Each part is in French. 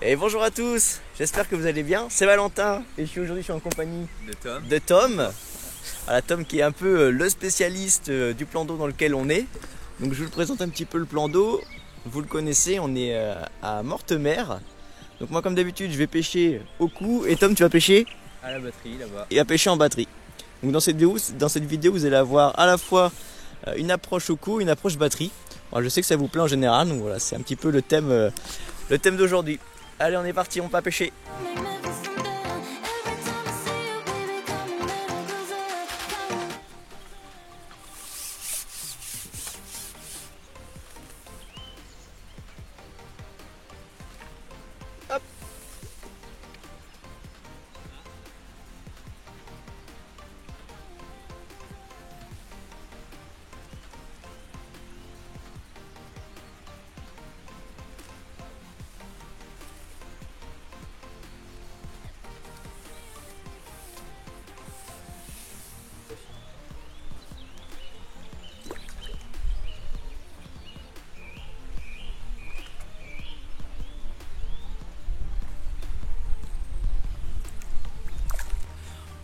Et bonjour à tous, j'espère que vous allez bien. C'est Valentin et aujourd'hui je suis en compagnie de Tom. Voilà, Tom qui est un peu le spécialiste du plan d'eau dans lequel on est. Donc je vous présente un petit peu le plan d'eau. Vous le connaissez, on est à Mortemer. Donc moi comme d'habitude je vais pêcher au cou et Tom tu vas pêcher À la batterie là-bas. et à pêcher en batterie. Donc dans cette vidéo vous allez avoir à la fois une approche au cou, une approche batterie. Alors, je sais que ça vous plaît en général, donc voilà, c'est un petit peu le thème d'aujourd'hui. Allez, on est parti, on part pêcher. Hop.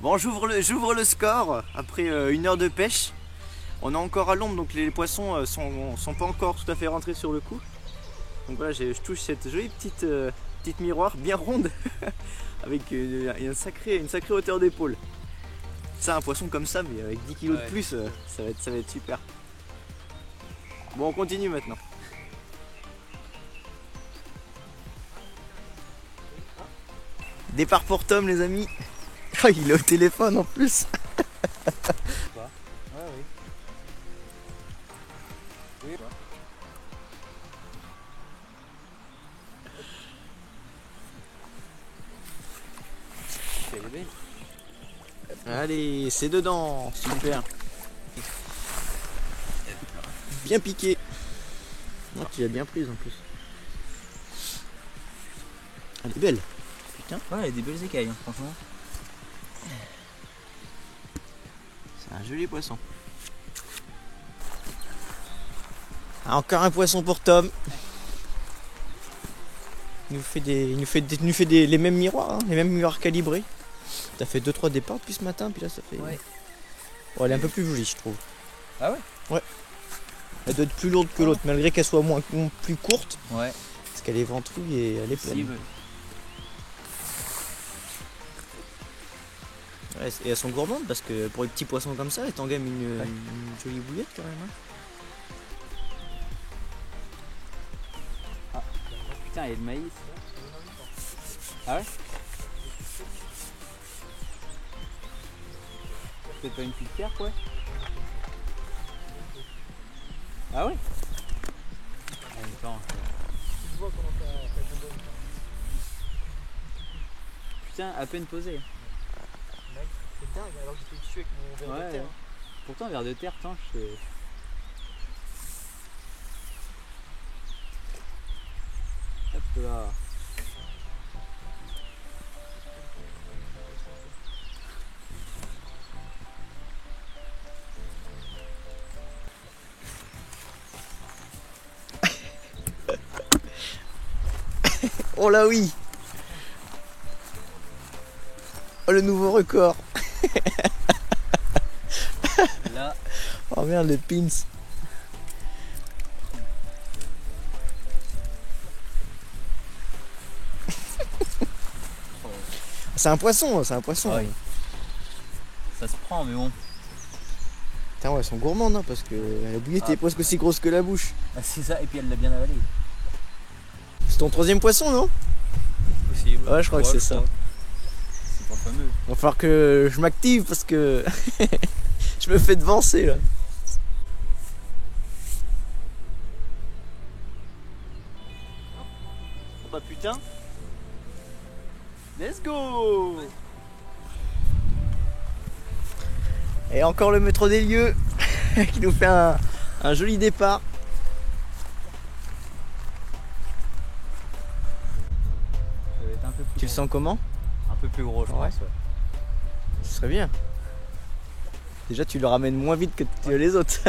Bon, j'ouvre le score après une heure de pêche. On est encore à l'ombre, donc les poissons sont pas encore tout à fait rentrés sur le coup. Donc voilà, je touche cette jolie petite miroir bien ronde avec une sacrée hauteur d'épaule. Ça, un poisson comme ça, mais avec 10 kilos de plus, ça va être super. Bon, on continue maintenant. Départ pour Tom, les amis. Oh, il est au téléphone en plus. Allez, c'est dedans, super. Bien piqué. Oh, tu l'as bien prise en plus. Elle est belle. Putain. Ouais, il y a des belles écailles, hein, franchement. C'est un joli poisson. Ah, encore un poisson pour Tom. Il nous fait les mêmes miroirs, hein, les mêmes miroirs calibrés. T'as fait 2-3 départs depuis ce matin, puis là ça fait. Ouais. Oh, elle est un peu plus jolie, je trouve. Ah ouais? Ouais. Elle doit être plus lourde que l'autre, malgré qu'elle soit plus courte. Ouais. Parce qu'elle est ventrouille et elle est pleine. Ouais, et elles sont gourmandes parce que pour les petits poissons comme ça, elles t'engament une jolie bouillette quand même. Hein. Ah. Putain, il y a le maïs. Ah ouais? Peut-être pas une petite pierre, quoi? Ah ouais? Putain, à peine posé. C'est dingue, alors que j'étais dessus avec mon verre de terre. Pourtant, verre de terre, tant je sais. Hop là. Oh là oui. Oh le nouveau record. Là. Oh merde le pins. C'est un poisson, c'est un poisson. Ah oui. Ça se prend, mais bon. Putain, ouais, elles sont gourmandes, hein, parce que la bouillette est presque aussi grosse que la bouche. Ah, c'est ça, et puis elle l'a bien avalé. C'est ton troisième poisson, non? Possible. Ouais, je crois que c'est ça. C'est pas fameux. Il va falloir que je m'active parce que je me fais devancer là. Oh bah putain. Let's go. Et encore le maître des lieux qui nous fait un joli départ. Ça va être un peu plus Tu le sens comment? Un peu plus gros, je pense. Ouais. Ce serait bien. Déjà, tu le ramènes moins vite que les autres.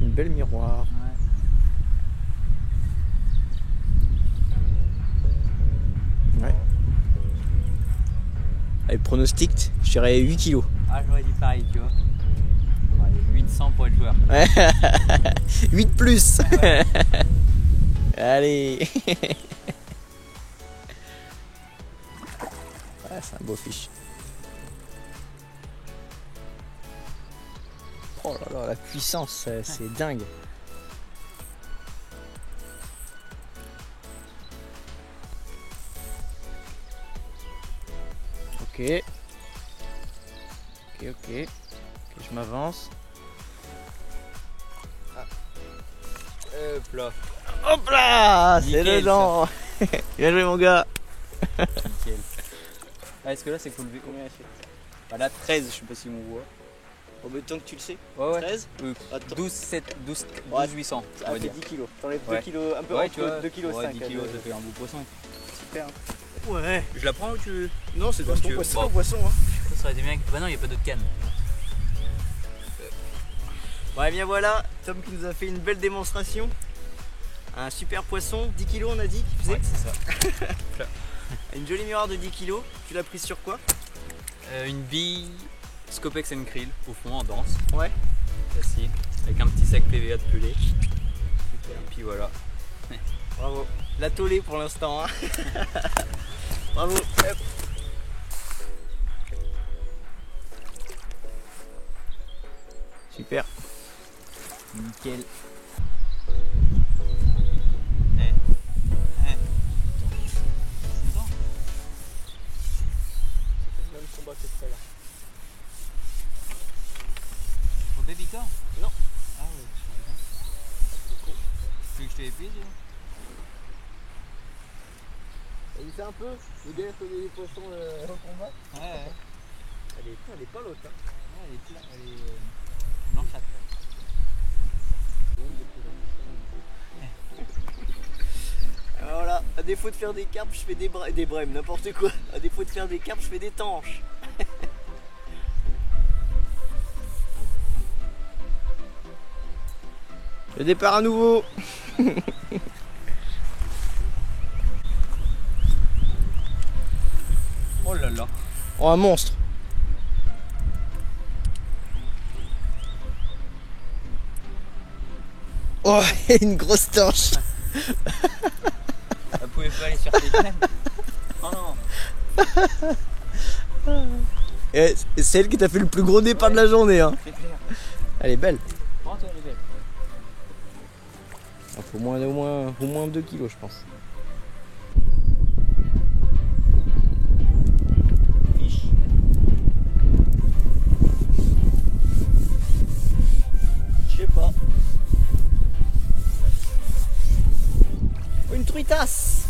une belle miroir. Ouais. Allez, pronostic, je dirais 8 kilos. Ah, j'aurais dit pareil, tu vois. Ouais, 800 pour être joueur. 8 plus. Ouais. Allez. Ah, c'est un beau fiche. Oh là là, la puissance, c'est dingue. Ok. Ok, je m'avance. Hop là. Hop là, c'est Nickel, dedans. Bien joué mon gars. Nickel. Ah, est-ce que là c'est faut lever combien elle fait? Bah là 13, je sais pas si on voit. Bon, mais tant que tu le sais. Ouais, 13 Attends. 12 800. Ça fait 10 kilos. T'enlèves 2 Ouais. kilos, un peu Ouais, entre tu vois. 2 kilos Ouais, 5. 10 kilos, ça fait un beau poisson. Super. Ouais. Je la prends ou tu veux? Non, c'est Comme ton tu veux. poisson, Bon. poisson. Hein. Ça aurait été bien. Bah non, il n'y a pas d'autre canne. Ouais, bien voilà, Tom qui nous a fait une belle démonstration. Un super poisson, 10 kilos on a dit qu'il faisait. Ouais, c'est ça. Une jolie miroir de 10 kilos. Tu l'as prise sur quoi? Une bille Scopex and Krill au fond en danse. Ouais. Classique. Avec un petit sac PVA de pelé. Super. Et puis voilà. Bravo. La tolée pour l'instant. Hein. Bravo. Hop. Super. Nickel. Au baby corps? Non. Ah ouais. Tu veux que je te l'épuise ou? Il fait un peu. Le gars fait des poissons au combat. Ouais. Elle est pas l'autre. Hein. Ouais, elle est blanchâtre. Alors voilà, à défaut de faire des carpes, je fais des brèmes, n'importe quoi. À défaut de faire des carpes, je fais des tanches. Le départ à nouveau. Oh là là. Oh, un monstre. Oh, une grosse tanche. Elle pouvait pas aller sur tes cannes. Oh non. Et c'est elle qui t'a fait le plus gros départ de la journée. Hein. C'est clair. Elle est belle. Prends-toi, elle est belle. Il faut au moins 2 kilos, je pense. Fiche. Je sais pas. Une truitasse.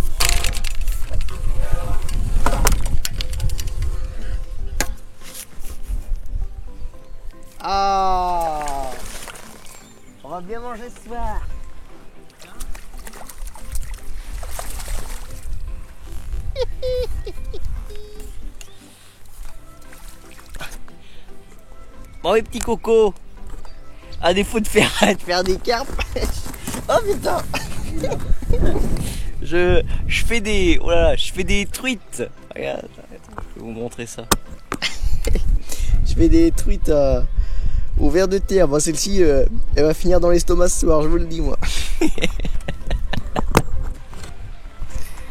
Ah, on va bien manger ce soir. Bon les petits cocos, à défaut de faire des carpes, oh putain, je fais des, oh là là, je fais des truites. Regarde, je vais vous montrer ça. Je fais des truites au ver de terre. Bon, celle-ci, elle va finir dans l'estomac ce soir, je vous le dis moi.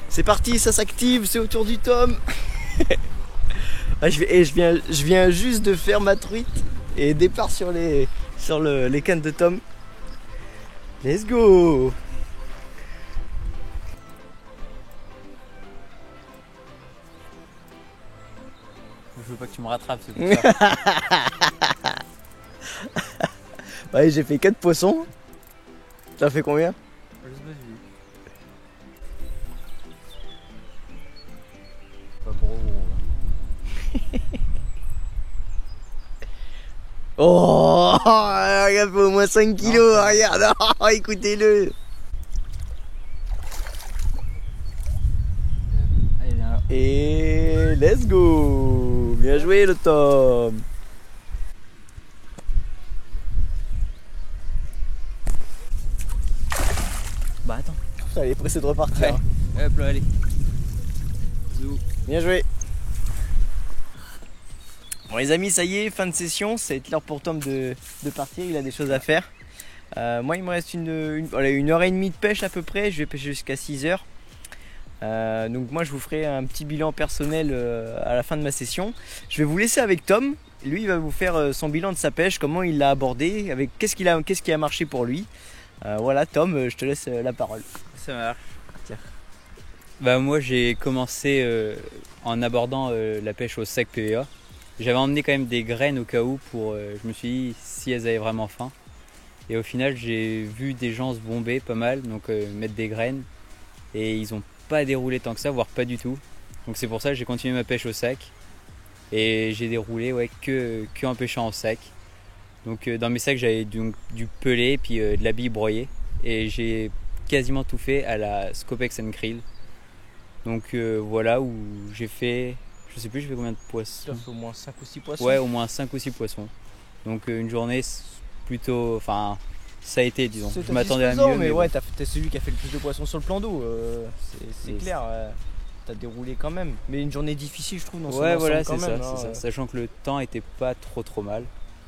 C'est parti, ça s'active, c'est au tour du Tom. Ah, je viens juste de faire ma truite et départ sur les cannes de Tom. Let's go. Je veux pas que tu me rattrapes, c'est pour ça. Ouais, j'ai fait 4 poissons. T'as fait combien? Je sais pas, pas pour Oh, il fait au moins 5 kilos, regarde, oh, écoutez-le. Allez, viens là. Et let's go. Bien joué le Tom. attends. Putain, elle est pressée de repartir. Ouais. Hop là, allez. Zou. Bien joué. Bon les amis, ça y est, fin de session. Ça va être l'heure pour Tom de partir, il a des choses à faire. Moi il me reste une heure et demie de pêche à peu près. Je vais pêcher jusqu'à 6 heures. Donc moi je vous ferai un petit bilan personnel à la fin de ma session. Je vais vous laisser avec Tom. Lui il va vous faire son bilan de sa pêche, comment il l'a abordé, avec qu'est-ce qui a marché pour lui. Voilà Tom, je te laisse la parole. Ça marche. Tiens. Bah moi j'ai commencé en abordant la pêche au sec PVA. J'avais emmené quand même des graines au cas où pour, je me suis dit si elles avaient vraiment faim. Et au final j'ai vu des gens se bomber pas mal, donc mettre des graines. Et ils ont pas déroulé tant que ça, voire pas du tout. Donc c'est pour ça que j'ai continué ma pêche au sac. Et j'ai déroulé que en pêchant au sac. Donc dans mes sacs j'avais du pelé puis de la bille broyée. Et j'ai quasiment tout fait à la Scopex and Krill. Donc voilà où j'ai fait, je sais plus, j'ai fait combien de poissons. Tu as fait au moins 5 ou 6 poissons. Ouais, au moins 5 ou 6 poissons. Donc une journée plutôt, enfin ça a été, disons. Je m'attendais à mieux. Mais ouais, t'es celui qui a fait le plus de poissons sur le plan d'eau. C'est clair. T'as déroulé quand même. Mais une journée difficile, je trouve, dans son ouais, ensemble voilà, quand c'est même. ça, c'est ça. Sachant que le temps était pas trop mal.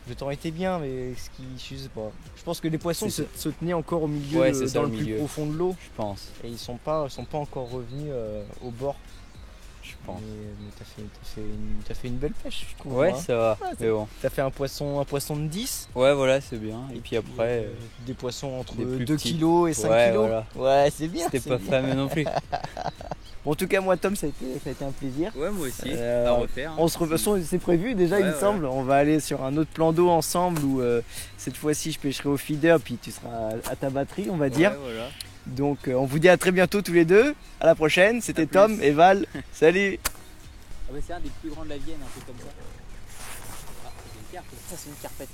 Le temps était bien, mais je sais pas. Je pense que les poissons se tenaient encore au milieu, ouais, c'est ça, dans le milieu. plus profond de l'eau. Je pense. Et ils sont pas encore revenus au bord. Je pense. Mais t'as fait une belle pêche, je trouve. Ouais, hein. ça va. Ouais, mais bon. T'as fait un poisson de 10. Ouais, voilà, c'est bien. Et puis après. Des poissons entre des plus 2 petits. kg et 5 ouais, kg. Voilà. Ouais, c'est bien. C'était pas fameux non plus. Bon, en tout cas, moi, Tom, ça a été un plaisir. Ouais, moi aussi. À refaire. Hein. On se revoit, c'est prévu déjà, il me semble. On va aller sur un autre plan d'eau ensemble où cette fois-ci je pêcherai au feeder, puis tu seras à ta batterie, on va dire. Voilà. Donc, on vous dit à très bientôt tous les deux. À la prochaine. C'était Tom et Val. Salut. Ah, bah, c'est un des plus grands de la Vienne, un peu comme ça. Ah, c'est une carpe. Ça, c'est une carpette.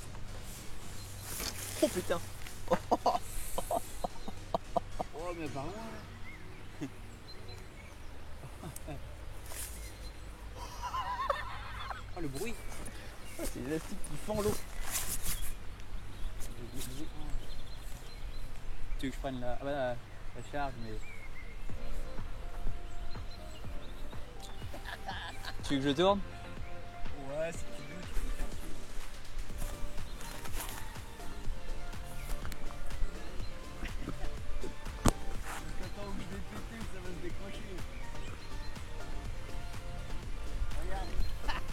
Oh putain. Oh, mais par loin. Oh, le bruit. Oh, c'est l'élastique qui fend l'eau. Tu veux que je prenne la charge, mais. Tu veux que je tourne? Ouais, si tu veux,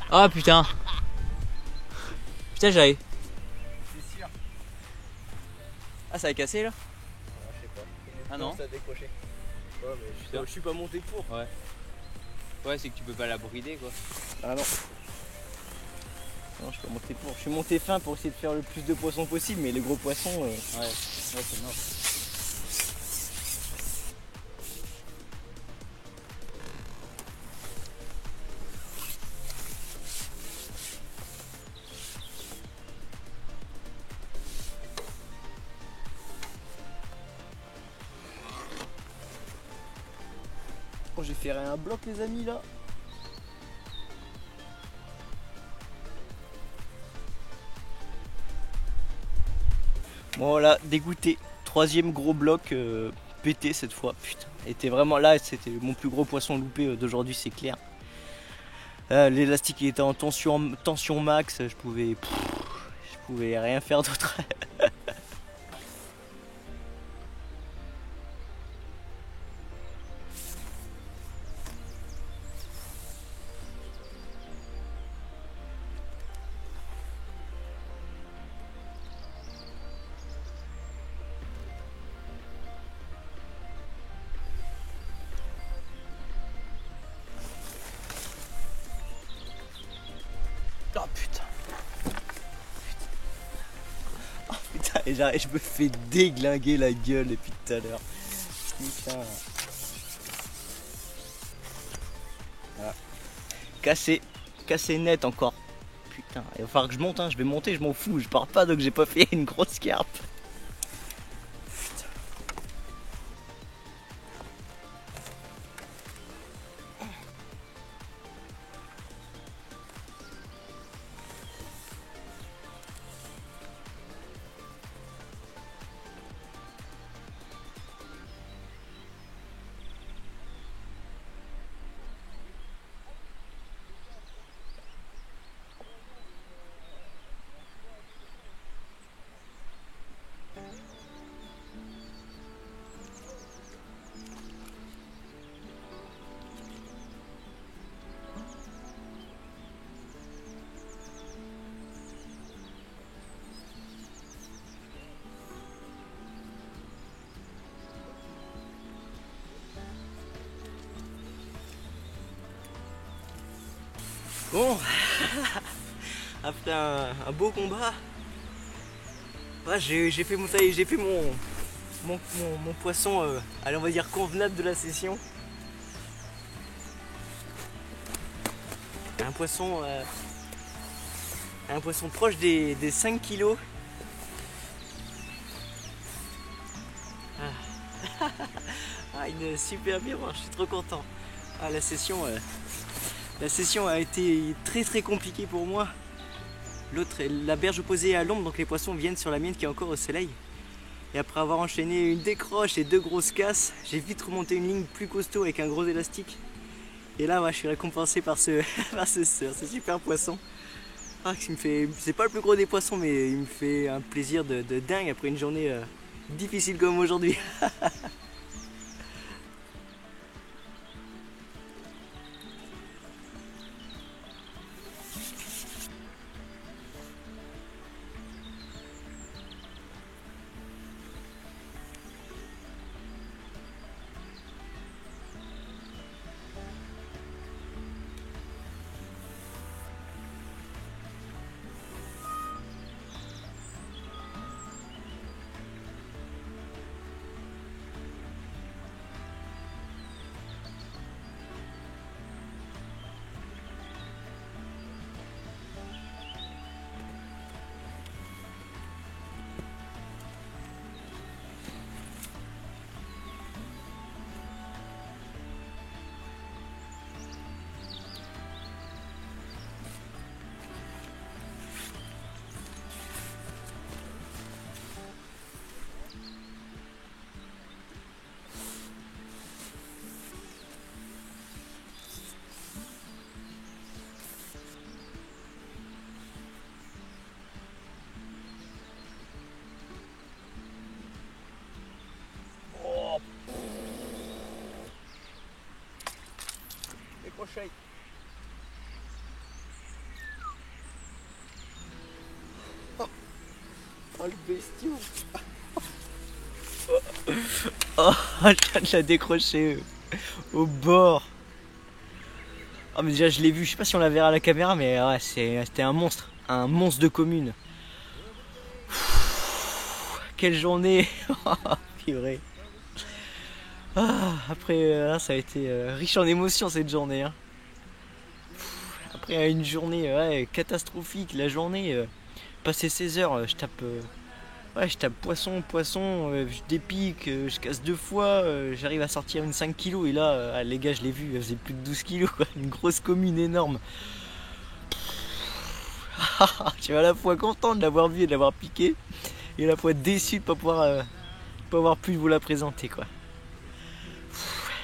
Ah putain. Putain, j'arrive. c'est sûr. Ah, ça a cassé là? Je sais pas. Ah non. Ça a décroché. Ouais, mais je suis pas monté pour. Ouais. Ouais, c'est que tu peux pas la brider quoi. Ah non. Non, je suis pas monté pour. Je suis monté fin pour essayer de faire le plus de poissons possible, mais les gros poissons. Ouais, c'est mort. Oh, j'ai fait un bloc, les amis, là. Bon, voilà, dégoûté. Troisième gros bloc pété cette fois. Putain, était vraiment là. C'était mon plus gros poisson loupé d'aujourd'hui, c'est clair. L'élastique était en tension max. Je pouvais rien faire d'autre. Oh putain. Oh putain, et je me fais déglinguer la gueule depuis tout à l'heure. Putain. Voilà. Cassé net encore. Putain, il va falloir que je monte, hein. Je vais monter, je m'en fous, je pars pas donc j'ai pas fait une grosse carpe. Bon, après un beau combat, ouais, j'ai fait mon poisson, allez, on va dire convenable de la session. Un poisson proche des 5 kilos. Ah, une super miroir, je suis trop content. Ah, la session a été très très compliquée pour moi. La berge opposée est à l'ombre, donc les poissons viennent sur la mienne qui est encore au soleil. Et après avoir enchaîné une décroche et 2 grosses casses, j'ai vite remonté une ligne plus costaud avec un gros élastique. Et là, je suis récompensé par ce super poisson. Ah, c'est pas le plus gros des poissons, mais il me fait un plaisir de dingue après une journée difficile comme aujourd'hui. Décroché. Oh le bestiau. Oh, je viens de la décrocher au bord. Oh, mais déjà je l'ai vu, je sais pas si on la verra à la caméra, mais ouais, c'était un monstre de commune. Quelle journée. Purée. Après là, ça a été riche en émotions cette journée, hein. Après une journée catastrophique, la journée, passé 16 heures, je tape poisson, je dépique, je casse 2 fois, j'arrive à sortir une 5 kilos et là, les gars, je l'ai vu, elle faisait plus de 12 kilos, quoi. Une grosse commune énorme. Je suis à la fois content de l'avoir vu et de l'avoir piqué, et à la fois déçu de pas avoir pu vous la présenter, quoi.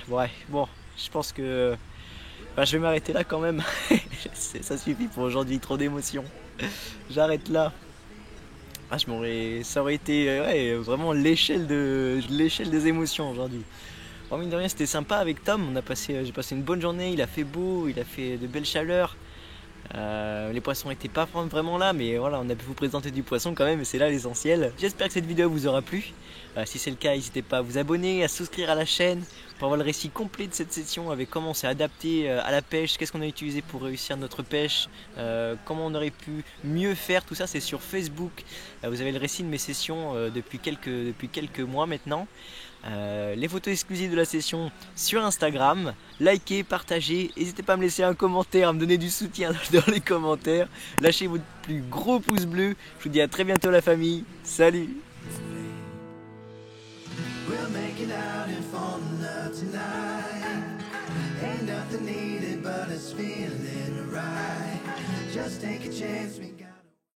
Ouais, bon, je pense que je vais m'arrêter là quand même. Ça suffit pour aujourd'hui, trop d'émotions. J'arrête là. Ça aurait été vraiment l'échelle des émotions aujourd'hui. Bon, mine de rien, c'était sympa avec Tom. J'ai passé une bonne journée. Il a fait beau, il a fait de belles chaleurs. Les poissons n'étaient pas vraiment là, mais voilà, on a pu vous présenter du poisson quand même, et c'est là l'essentiel. J'espère que cette vidéo vous aura plu. Si c'est le cas, n'hésitez pas à vous abonner, à souscrire à la chaîne pour avoir le récit complet de cette session avec comment on s'est adapté à la pêche, qu'est-ce qu'on a utilisé pour réussir notre pêche, comment on aurait pu mieux faire. Tout ça, c'est sur Facebook. Vous avez le récit de mes sessions depuis quelques mois maintenant. Les photos exclusives de la session sur Instagram. Likez, partagez, n'hésitez pas à me laisser un commentaire, à me donner du soutien dans les commentaires. Lâchez votre plus gros pouce bleu. Je vous dis à très bientôt la famille. Salut. We'll make it out and fall in love tonight. Ain't nothing needed but us feeling right. Just take a chance.